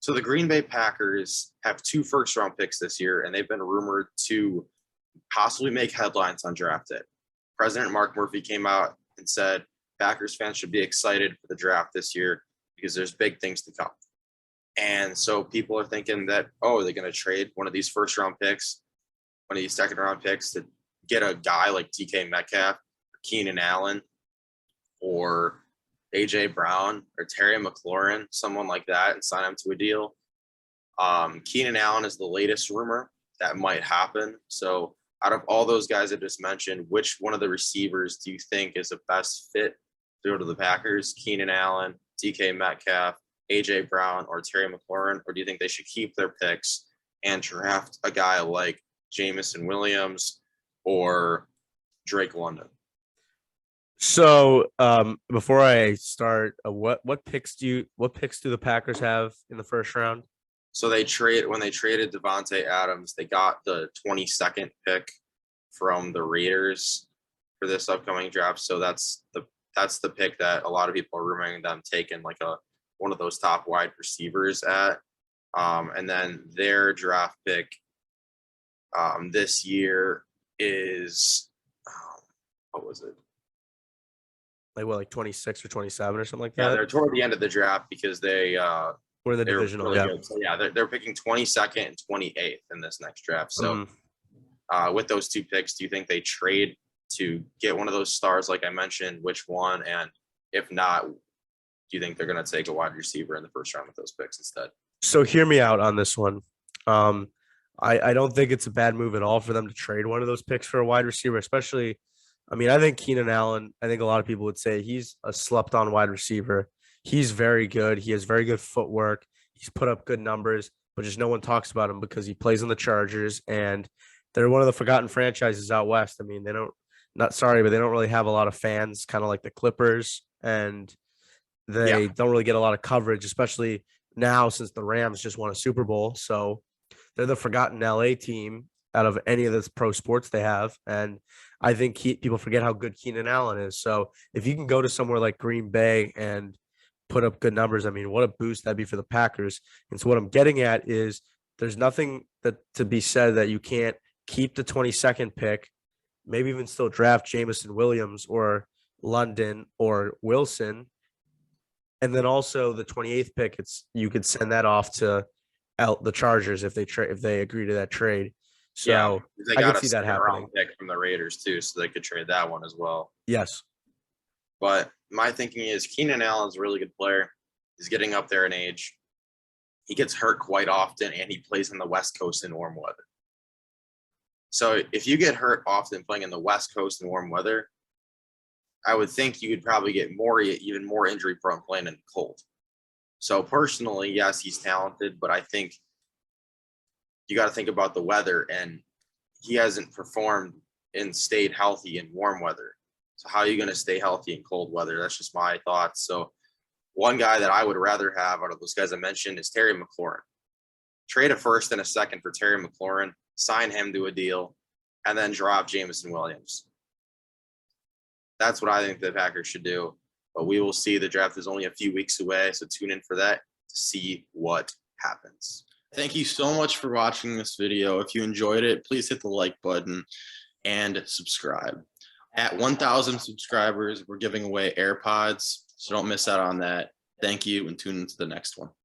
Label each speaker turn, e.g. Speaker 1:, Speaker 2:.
Speaker 1: So the Green Bay Packers have two first-round picks this year, and they've been rumored to possibly make headlines on draft day. President Mark Murphy came out and said Packers fans should be excited for the draft this year because there's big things to come. And so people are thinking that, oh, they're going to trade one of these first-round picks, one of these second-round picks to get a guy like DK Metcalf, or Keenan Allen, or A.J. Brown, or Terry McLaurin, someone like that, and sign him to a deal. Keenan Allen is the latest rumor that might happen. So out of all those guys I just mentioned, which one of the receivers do you think is the best fit to go to the Packers? Keenan Allen, DK Metcalf, A.J. Brown, or Terry McLaurin? Or do you think they should keep their picks and draft a guy like Jamison Williams or Drake London?
Speaker 2: So before I start, what picks do the Packers have in the first round?
Speaker 1: So when they traded Davante Adams, they got the 22nd pick from the Raiders for this upcoming draft. So that's the pick that a lot of people are rumoring them taking, like one of those top wide receivers at. And then their draft pick this year is what was it?
Speaker 2: Like 26 or 27 or something like that?
Speaker 1: Yeah, they're toward the end of the draft because we're
Speaker 2: in the divisional.
Speaker 1: Really
Speaker 2: yeah.
Speaker 1: Good. So yeah, they're picking 22nd and 28th in this next draft. So with those two picks, do you think they trade to get one of those stars like I mentioned? Which one? And if not, do you think they're going to take a wide receiver in the first round with those picks instead?
Speaker 2: So hear me out on this one. I don't think it's a bad move at all for them to trade one of those picks for a wide receiver, especially. I mean, I think Keenan Allen, I think a lot of people would say he's a slept-on wide receiver. He's very good. He has very good footwork. He's put up good numbers, but just no one talks about him because he plays on the Chargers, and they're one of the forgotten franchises out west. I mean, they don't really have a lot of fans, kind of like the Clippers, and they don't really get a lot of coverage, especially now since the Rams just won a Super Bowl. So they're the forgotten LA team out of any of the pro sports they have. And I think people forget how good Keenan Allen is. So if you can go to somewhere like Green Bay and put up good numbers, I mean, what a boost that'd be for the Packers. And so what I'm getting at is there's nothing to be said that you can't keep the 22nd pick, maybe even still draft Jamison Williams or London or Wilson. And then also the 28th pick, you could send that off to the Chargers if they agree to that trade. So
Speaker 1: they
Speaker 2: I
Speaker 1: got
Speaker 2: can see that happening.
Speaker 1: Pick from the Raiders too, so they could trade that one as well.
Speaker 2: Yes.
Speaker 1: But my thinking is Keenan Allen's a really good player. He's getting up there in age. He gets hurt quite often, and he plays on the West Coast in warm weather. So if you get hurt often playing in the West Coast in warm weather, I would think you would probably get even more injury prone playing in the cold. So personally, yes, he's talented, but I think you got to think about the weather, and he hasn't performed and stayed healthy in warm weather. So how are you going to stay healthy in cold weather? That's just my thoughts. So one guy that I would rather have out of those guys I mentioned is Terry McLaurin. Trade a first and a second for Terry McLaurin, sign him to a deal, and then drop Jamison Williams. That's what I think the Packers should do. But we will see. The draft is only a few weeks away, so tune in for that to see what happens.
Speaker 3: Thank you so much for watching this video. If you enjoyed it, please hit the like button and subscribe. At 1,000 subscribers, we're giving away AirPods, so don't miss out on that. Thank you, and tune into the next one.